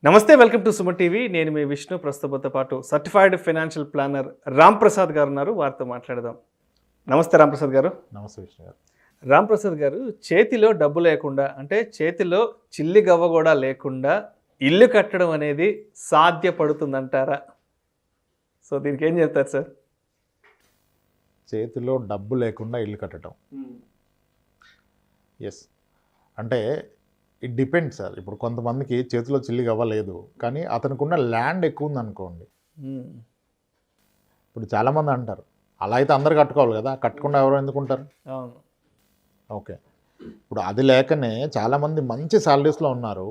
నమస్తే, welcome to Suman TV. నేను మీ విష్ణు. ప్రస్తుతంతో పాటు సర్టిఫైడ్ ఫైనాన్షియల్ ప్లానర్ రాంప్రసాద్ గారు ఉన్నారు. వారితో మాట్లాడదాం. నమస్తే రాంప్రసాద్ గారు. నమస్తే విష్ణు గారు. రాంప్రసాద్ గారు, చేతిలో డబ్బు లేకుండా, అంటే చేతిలో చిల్లి గవ్వ కూడా లేకుండా ఇల్లు కట్టడం అనేది సాధ్యపడుతుందంటారా? సో దీనికి ఏం చెప్తారు సార్? చేతిలో డబ్బు లేకుండా ఇల్లు కట్టడం, ఎస్ అంటే ఇట్ డిపెండ్స్ సార్. ఇప్పుడు కొంతమందికి చేతిలో చిల్లి అవ్వలేదు, కానీ అతనికి ఉన్న ల్యాండ్ ఎక్కువ ఉందనుకోండి. ఇప్పుడు చాలామంది అంటారు, అలా అయితే అందరు కట్టుకోవాలి కదా, కట్టకుండా ఎవరు ఎందుకుంటారు? ఓకే, ఇప్పుడు అది లేకనే చాలామంది మంచి శాలరీస్లో ఉన్నారు,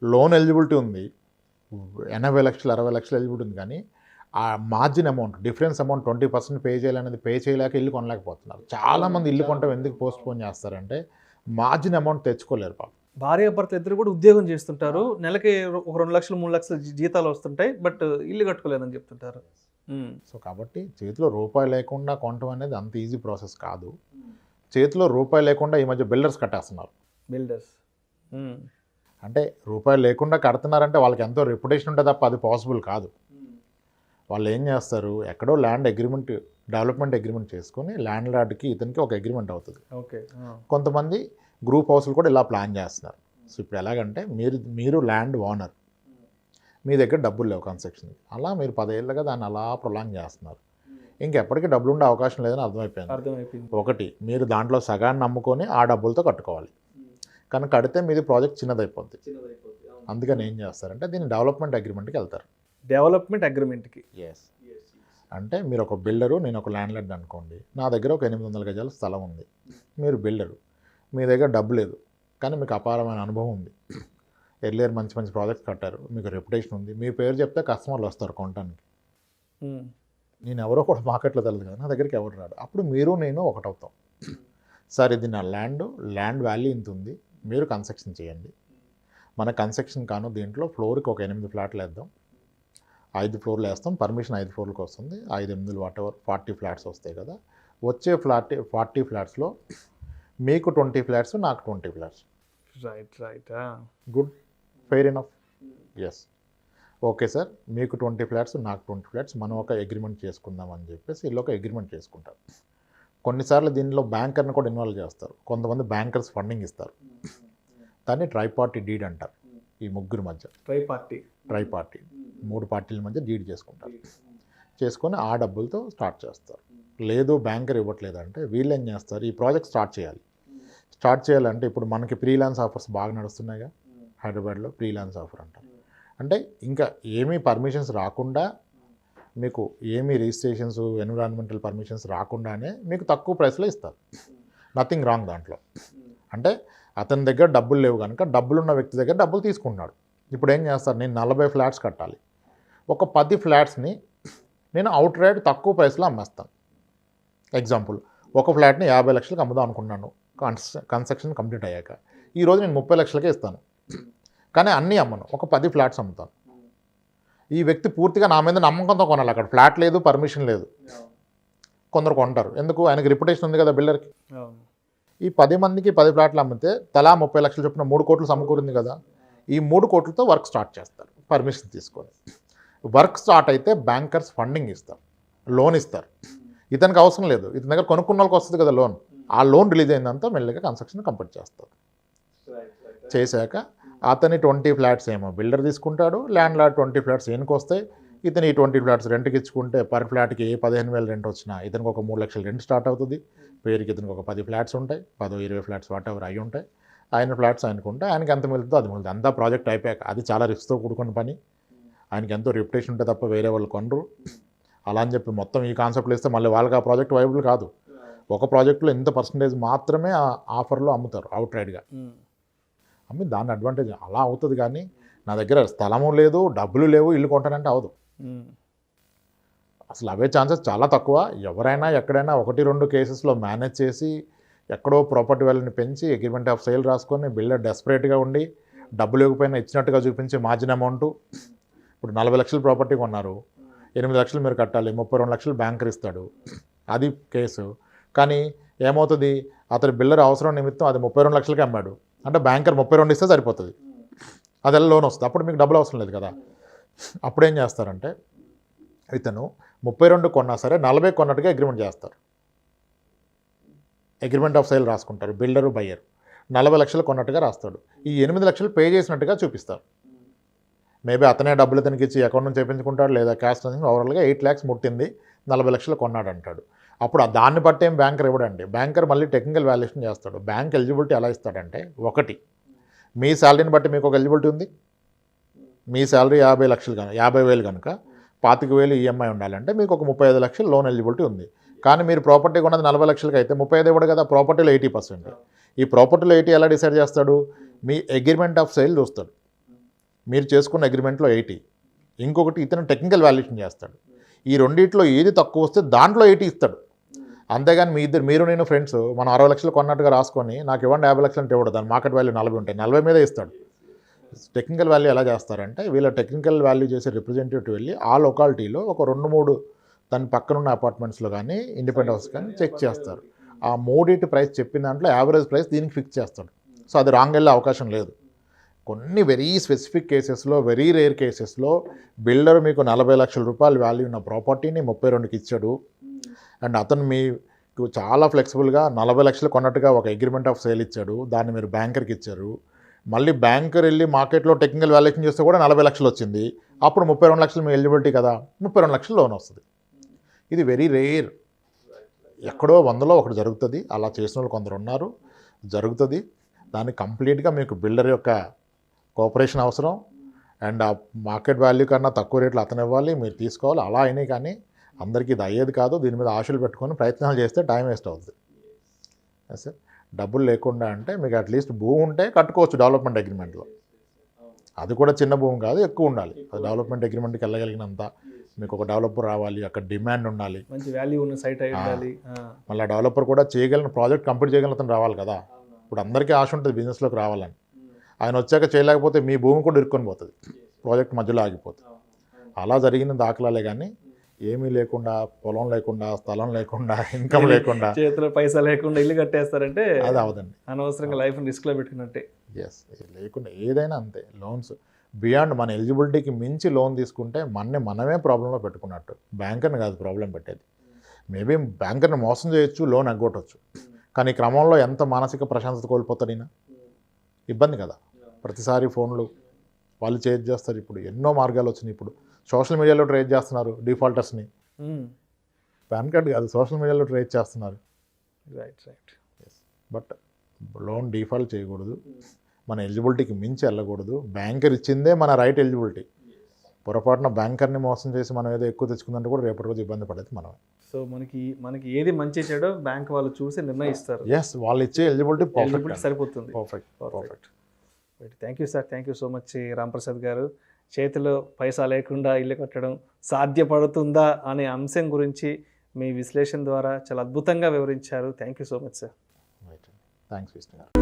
లోన్ ఎలిజిబిలిటీ ఉంది, 80 లక్షలు 60 లక్షలు ఎలిజిబిలిటీ ఉంది, కానీ ఆ margin amount, difference amount 20% pay చేయాలనేది పే చేయలేక ఇల్లు కొనలేకపోతున్నారు. చాలామంది ఇల్లు కొనటం ఎందుకు పోస్ట్ పోన్ చేస్తారంటే మార్జిన్ అమౌంట్ తెచ్చుకోలేరు పాపం. భార్యాభర్తలు ఇద్దరు కూడా ఉద్యోగం చేస్తుంటారు, నెలకి ఒక 2 లక్షలు 3 లక్షలు జీతాలు వస్తుంటాయి, బట్ ఇల్లు కట్టుకోలేదని చెప్తుంటారు. సో కాబట్టి చేతిలో రూపాయి లేకుండా కొనటం అనేది అంత ఈజీ ప్రాసెస్ కాదు. చేతిలో రూపాయి లేకుండా ఈ మధ్య బిల్డర్స్ కట్టేస్తున్నారు. బిల్డర్స్ అంటే రూపాయి లేకుండా కడుతున్నారంటే వాళ్ళకి ఎంతో రెప్యుటేషన్ ఉంటుంది తప్ప అది పాసిబుల్ కాదు. వాళ్ళు ఏం చేస్తారు, ఎక్కడో ల్యాండ్ అగ్రిమెంట్, డెవలప్మెంట్ అగ్రిమెంట్ చేసుకొని ల్యాండ్ లార్డ్కి ఇతనికి ఒక అగ్రిమెంట్ అవుతుంది. ఓకే, కొంతమంది గ్రూప్ హౌస్లు కూడా ఇలా ప్లాన్ చేస్తున్నారు. సో ఇప్పుడు ఎలాగంటే మీరు ల్యాండ్ ఓనర్, మీ దగ్గర డబ్బులు లేవు కన్స్ట్రక్షన్కి, అలా మీరు 10 ఏళ్ళుగా దాన్ని అలా ప్రొలాంగ్ చేస్తున్నారు. ఇంకెప్పటికీ డబ్బులు ఉండే అవకాశం లేదని అర్థమైపోయింది. ఒకటి, మీరు దాంట్లో సగాన్ని అమ్ముకొని ఆ డబ్బులతో కట్టుకోవాలి, కానీ కడితే మీది ప్రాజెక్ట్ చిన్నదైపోద్ది. అందుకని ఏం చేస్తారంటే దీన్ని డెవలప్మెంట్ అగ్రిమెంట్కి వెళ్తారు. డెవలప్మెంట్ అగ్రిమెంట్కి, ఎస్. అంటే మీరు ఒక బిల్డరు, నేను ఒక ల్యాండ్ లార్డ్ అనుకోండి, నా దగ్గర ఒక 800 గజాల స్థలం ఉంది, మీరు బిల్డరు, మీ దగ్గర డబ్బు లేదు, కానీ మీకు అపారమైన అనుభవం ఉంది, ఎర్లియర్ మంచి మంచి ప్రాజెక్ట్స్ కట్టారు, మీకు రెప్యుటేషన్ ఉంది, మీ పేరు చెప్తే కస్టమర్లు వస్తారు కొనడానికి. నేను ఎవరో కూడా మార్కెట్లో తెలియదు కదా, నా దగ్గరికి ఎవరు రాడు. అప్పుడు మీరు నేను ఒకటవుతాం. సార్ ఇది నా ల్యాండ్ వాల్యూ ఇంత ఉంది, మీరు కన్స్ట్రక్షన్ చేయండి. మన కన్స్ట్రక్షన్ కాను దీంట్లో ఫ్లోర్కి ఒక 8 ఫ్లాట్లు వేద్దాం, 5 ఫ్లోర్లు వేస్తాం, పర్మిషన్ 5 ఫ్లోర్లకు వస్తుంది, 5 8 వాట్ ఎవర్ 40 ఫ్లాట్స్ వస్తాయి కదా. వచ్చే 40 ఫ్లాట్స్లో మీకు 20 ఫ్లాట్స్, నాకు 20 flats. Right. Good, fair enough. Yes, okay sir, మీకు 20 ఫ్లాట్స్, నాకు 20 ఫ్లాట్స్, మనం ఒక అగ్రిమెంట్ చేసుకుందాం అని చెప్పేసి వీళ్ళు ఒక అగ్రిమెంట్ చేసుకుంటారు. కొన్నిసార్లు దీనిలో బ్యాంకర్ని కూడా ఇన్వాల్వ్ చేస్తారు. కొంతమంది బ్యాంకర్స్ ఫండింగ్ ఇస్తారు. దాన్ని ట్రై పార్టీ డీడ్ అంటారు. ఈ ముగ్గురు మధ్య ట్రై పార్టీ 3 పార్టీల మధ్య డీడ్ చేసుకుంటారు. చేసుకొని ఆ డబ్బులతో స్టార్ట్ చేస్తారు. లేదు బ్యాంకర్ ఇవ్వట్లేదంటే వీళ్ళు ఏం చేస్తారు, ఈ ప్రాజెక్ట్ స్టార్ట్ చేయాలంటే ఇప్పుడు మనకి ఫ్రీలాన్స్ ఆఫర్స్ బాగా నడుస్తున్నాయిగా, హైదరాబాద్లో ఫ్రీలాన్స్ ఆఫర్ అంటారు. అంటే ఇంకా ఏమీ పర్మిషన్స్ రాకుండా, మీకు ఏమీ రిజిస్ట్రేషన్స్, ఎన్విరాన్మెంటల్ పర్మిషన్స్ రాకుండానే మీకు తక్కువ ప్రైస్లో ఇస్తారు. నథింగ్ రాంగ్ దాంట్లో. అంటే అతని దగ్గర డబ్బులు లేవు కనుక డబ్బులున్న వ్యక్తి దగ్గర డబ్బులు తీసుకుంటున్నాడు. ఇప్పుడు ఏం చేస్తారు, నేను 40 ఫ్లాట్స్ కట్టాలి, ఒక 10 ఫ్లాట్స్ని నేను అవుట్ రైడ్ తక్కువ ప్రైస్లో అమ్మేస్తాను. ఎగ్జాంపుల్, ఒక ఫ్లాట్ని 50 లక్షలకు అమ్ముదాం అనుకున్నాను కన్స్ట్రక్షన్ కంప్లీట్ అయ్యాక. ఈరోజు నేను 30 లక్షలకే ఇస్తాను, కానీ అన్నీ అమ్మను, ఒక 10 ఫ్లాట్స్ అమ్ముతాను. ఈ వ్యక్తి పూర్తిగా నా మీద నమ్మకంతో కొనాలి. అక్కడ ఫ్లాట్ లేదు, పర్మిషన్ లేదు. కొందరు కొంటారు, ఎందుకు, ఆయనకి రిప్యుటేషన్ ఉంది కదా బిల్డర్కి. ఈ 10 మందికి 10 ఫ్లాట్లు అమ్మితే తలా 30 లక్షలు చొప్పున 3 కోట్లు సమకూరింది కదా. ఈ 3 కోట్లతో వర్క్ స్టార్ట్ చేస్తారు పర్మిషన్ తీసుకొని. వర్క్ స్టార్ట్ అయితే బ్యాంకర్స్ ఫండింగ్ ఇస్తారు, లోన్ ఇస్తారు. ఇతనికి అవసరం లేదు, ఇతని దగ్గర కొనుక్కున్న వాళ్ళకి వస్తుంది కదా లోన్. ఆ లోన్ రిలీజ్ అయిందంతా మెల్లిగా కన్స్ట్రక్షన్ కంప్లీట్ చేస్తారు. చేశాక అతని 20 ఫ్లాట్స్ ఏమో బిల్డర్ తీసుకుంటాడు, ల్యాండ్ లార్డ్ 20 ఫ్లాట్స్ ఈయనకి వస్తాయి. ఇతని 20 ఫ్లాట్స్ రెంట్కి ఇచ్చుకుంటే పర్ ఫ్లాట్కి 15,000 రెంట్ వచ్చినా ఇతనికి ఒక 3 లక్షలు రెంట్ స్టార్ట్ అవుతుంది. పేరుకి ఇతనికి ఒక 10 ఫ్లాట్స్ ఉంటాయి, 10-20 ఫ్లాట్స్ వాట్ ఎవర్ అయి ఉంటాయి. ఆయన ఫ్లాట్స్ ఆయనకుంటే ఆయనకి ఎంత మిగులుతుందో అది మిగులుతుంది. అంతా ప్రాజెక్ట్ అయిపోయాక. అది చాలా రిస్క్తో కూడుకున్న పని. ఆయనకి ఎంతో రెప్యుటేషన్ ఉంటే తప్ప వేరే వాళ్ళు కొనరు. అలా అని చెప్పి మొత్తం ఈ కాన్సెప్ట్లు ఇస్తే మళ్ళీ వాళ్ళకి ఆ ప్రాజెక్ట్ వైబుల్ కాదు. ఒక ప్రాజెక్టులో ఇంత పర్సంటేజ్ మాత్రమే ఆ ఆఫర్లో అమ్ముతారు అవుట్ రైడ్గా. అమ్మి దాని అడ్వాంటేజ్ అలా అవుతుంది. కానీ నా దగ్గర స్థలము లేదు, డబ్బులు లేవు, ఇల్లు కొంటానంటే అవదు. అసలు అవే ఛాన్సెస్ చాలా తక్కువ. ఎవరైనా ఎక్కడైనా 1-2 కేసెస్లో మేనేజ్ చేసి ఎక్కడో ప్రాపర్టీ వాల్యూని పెంచి అగ్రిమెంట్ ఆఫ్ సేల్ రాసుకొని బిల్డర్ డెస్పరేట్గా ఉండి డబ్బులు ఇవ్వకపోయినా ఇచ్చినట్టుగా చూపించి మార్జిన్ అమౌంట్, ఇప్పుడు 40 లక్షల ప్రాపర్టీ కొన్నారు, 8 లక్షలు మీరు కట్టాలి, 32 లక్షలు బ్యాంకర్ ఇస్తాడు, అది కేసు. కానీ ఏమవుతుంది, అతని బిల్డర్ అవసరం నిమిత్తం అది 32 లక్షలకి అమ్మాడు అంటే బ్యాంకర్ 32 ఇస్తే సరిపోతుంది. అదెలా లోన్ వస్తుంది, అప్పుడు మీకు డబ్బులు అవసరం లేదు కదా. అప్పుడు ఏం చేస్తారంటే ఇతను 32 కొన్నా సరే 40 కొన్నట్టుగా అగ్రిమెంట్ చేస్తారు. అగ్రిమెంట్ ఆఫ్ సేల్ రాసుకుంటారు బిల్డరు బయ్యర్. 40 లక్షలు కొన్నట్టుగా రాస్తాడు. ఈ 8 లక్షలు పే చేసినట్టుగా చూపిస్తారు. మేబీ అతనే డబ్బులు ఇతనికి ఇచ్చి అకౌంట్ నుంచి చేయించుకుంటాడు, లేదా క్యాష్ ఓవరాల్గా 8 lakhs ముట్టింది, 40 లక్షలు కొన్నాడు అంటాడు. అప్పుడు దాన్ని బట్టి ఏం బ్యాంకర్ ఇవ్వడండి. బ్యాంకర్ మళ్ళీ టెక్నికల్ వాల్యుయేషన్ చేస్తాడు. బ్యాంక్ ఎలిజిబిలిటీ ఎలా ఇస్తాడంటే, ఒకటి మీ శాలరీని బట్టి మీకు ఒక ఎలిజిబిలిటీ ఉంది. మీ శాలరీ 50 లక్షలు కనుక 50,000 కనుక 25,000 ఈఎంఐ ఉండాలంటే మీకు ఒక 35 లక్షలు లోన్ ఎలిజిబిలిటీ ఉంది. కానీ మీరు ప్రాపర్టీ కొన్నది 40 లక్షలకి అయితే 35 ఇవ్వడు కదా, ప్రాపర్టీలో 80%. ఈ ప్రాపర్టీలో 80 ఎలా డిసైడ్ చేస్తాడు, మీ అగ్రిమెంట్ ఆఫ్ సేల్ చూస్తాడు. మీరు చేసుకున్న అగ్రిమెంట్లో 80, ఇంకొకటి ఇతను టెక్నికల్ వాల్యుయేషన్ చేస్తాడు. ఈ రెండిట్లో ఏది తక్కువ వస్తే దాంట్లో 80 ఇస్తాడు. అంతేగాని మీరు నేను ఫ్రెండ్స్ మనం 60 లక్షలు కొన్నట్టుగా రాసుకొని నాకు ఇవ్వండి 50 లక్షలు అంటే ఇవ్వడు. దాని మార్కెట్ వాల్యూ 40 ఉంటాయి, 40 మీదే ఇస్తాడు. టెక్నికల్ వాల్యూ ఎలా చేస్తారంటే, వీళ్ళ టెక్నికల్ వాల్యూ చేసే రిప్రజెంటేటివ్ వెళ్ళి ఆ లొకాలిటీలో ఒక 2-3 దాని పక్కనున్న అపార్ట్మెంట్స్లో కానీ ఇండిపెండెంట్ హౌస్ కానీ చెక్ చేస్తారు. ఆ మూడింటి ప్రైస్ చెప్పిన దాంట్లో యావరేజ్ ప్రైస్ దీనికి ఫిక్స్ చేస్తాడు. సో అది రాంగ్ వెళ్ళే అవకాశం లేదు. కొన్ని వెరీ స్పెసిఫిక్ కేసెస్లో, వెరీ రేర్ కేసెస్లో బిల్డర్ మీకు 40 లక్షల రూపాయలు వాల్యూ ఉన్న ప్రాపర్టీని 32కి ఇచ్చాడు. అండ్ అతను మీకు చాలా ఫ్లెక్సిబుల్గా 40 లక్షలు కొన్నట్టుగా ఒక అగ్రిమెంట్ ఆఫ్ సేల్ ఇచ్చాడు. దాన్ని మీరు బ్యాంకర్కి ఇచ్చారు. మళ్ళీ బ్యాంకర్ వెళ్ళి మార్కెట్లో టెక్నికల్ వాల్యుయేషన్ చేస్తే కూడా 40 లక్షలు వచ్చింది. అప్పుడు 32 లక్షలు మీ ఎలిజిబిలిటీ కదా, 32 లక్షలు లోన్ వస్తుంది. ఇది వెరీ రేర్. ఎక్కడో 100లో ఒకటి జరుగుతుంది. అలా చేసిన వాళ్ళు కొందరు ఉన్నారు, జరుగుతుంది. దాన్ని కంప్లీట్గా మీకు బిల్డర్ యొక్క కోఆపరేషన్ అవసరం. అండ్ ఆ మార్కెట్ వాల్యూ కన్నా తక్కువ రేట్లు అతను ఇవ్వాలి, మీరు తీసుకోవాలి. అలా అయినాయి కానీ అందరికీ ఇది అయ్యేది కాదు. దీని మీద ఆశలు పెట్టుకొని ప్రయత్నాలు చేస్తే టైం వేస్ట్ అవుతుంది. సార్ డబ్బులు లేకుండా అంటే మీకు అట్లీస్ట్ భూమి ఉంటే కట్టుకోవచ్చు డెవలప్మెంట్ అగ్రిమెంట్లో. అది కూడా చిన్న భూమి కాదు, ఎక్కువ ఉండాలి. అది డెవలప్మెంట్ అగ్రిమెంట్కి వెళ్ళగలిగినంత మీకు ఒక డెవలపర్ రావాలి, అక్కడ డిమాండ్ ఉండాలి, మంచి వాల్యూ ఉన్న సైట్ అయి ఉండాలి. మళ్ళీ డెవలపర్ కూడా చేయగలిగిన ప్రాజెక్ట్ కంప్లీట్ చేయగలిగిన అతను రావాలి కదా. ఇప్పుడు అందరికీ ఆశ ఉంటుంది బిజినెస్లోకి రావాలని. ఆయన వచ్చాక చేయలేకపోతే మీ భూమి కూడా ఇరుక్కొని పోతుంది, ప్రాజెక్ట్ మధ్యలో ఆగిపోతుంది. అలా జరిగిన దాఖలాలే కానీ ఏమీ లేకుండా, పొలం లేకుండా, స్థలం లేకుండా, ఇన్కమ్ లేకుండా, చేతిలో పైసా లేకుండా ఇల్లు కట్టేస్తారంటే అది అవదండి. అనవసరంగా లైఫ్ని రిస్క్లో పెట్టుకున్నట్టే. ఎస్, లేకుండా ఏదైనా అంతే. లోన్స్ బియాండ్ మన ఎలిజిబిలిటీకి మించి లోన్ తీసుకుంటే మనమే ప్రాబ్లంలో పెట్టుకున్నట్టు. బ్యాంకర్ని కాదు ప్రాబ్లం పెట్టేది. మేబీ బ్యాంకర్ని మోసం చేయొచ్చు, లోన్ ఎగ్గొట్టచ్చు. కానీ క్రమంలో ఎంత మానసిక ప్రశాంతత కోల్పోతాడు ఈయన, ఇబ్బంది కదా. ప్రతిసారి ఫోన్లు వాళ్ళు చేజ్ చేస్తారు. ఇప్పుడు ఎన్నో మార్గాలు వచ్చినాయి. ఇప్పుడు సోషల్ మీడియాలో ట్రేస్ చేస్తున్నారు డిఫాల్టర్స్ని. పాన్ కార్డ్ కాదు, సోషల్ మీడియాలో ట్రేస్ చేస్తున్నారు. రైట్. బట్ లోన్ డిఫాల్ట్ చేయకూడదు, మన ఎలిజిబిలిటీకి మించి వెళ్ళకూడదు. బ్యాంకర్ ఇచ్చిందే మన రైట్ ఎలిజిబిలిటీ. పొరపాటున బ్యాంకర్ని మోసం చేసి మనం ఏదో ఎక్కువ తెచ్చుకుందంటే కూడా రేపటి రోజు ఇబ్బంది పడేది మనం. సో మనకి ఏది మంచి చెడో బ్యాంక్ వాళ్ళు చూసి నిర్ణయిస్తారు. ఎస్, వాళ్ళు ఇచ్చే ఎలిజిబిలిటీ సరిపోతుంది. Perfect. Thank you sir, thank you so much Ramprasad గారు. చేతిలో పైసా లేకుండా ఇల్లు కట్టడం సాధ్యపడుతుందా అనే అంశం గురించి మీ విశ్లేషణ ద్వారా చాలా అద్భుతంగా వివరించారు. Thank you so much sir. Thanks Vishnu గారు.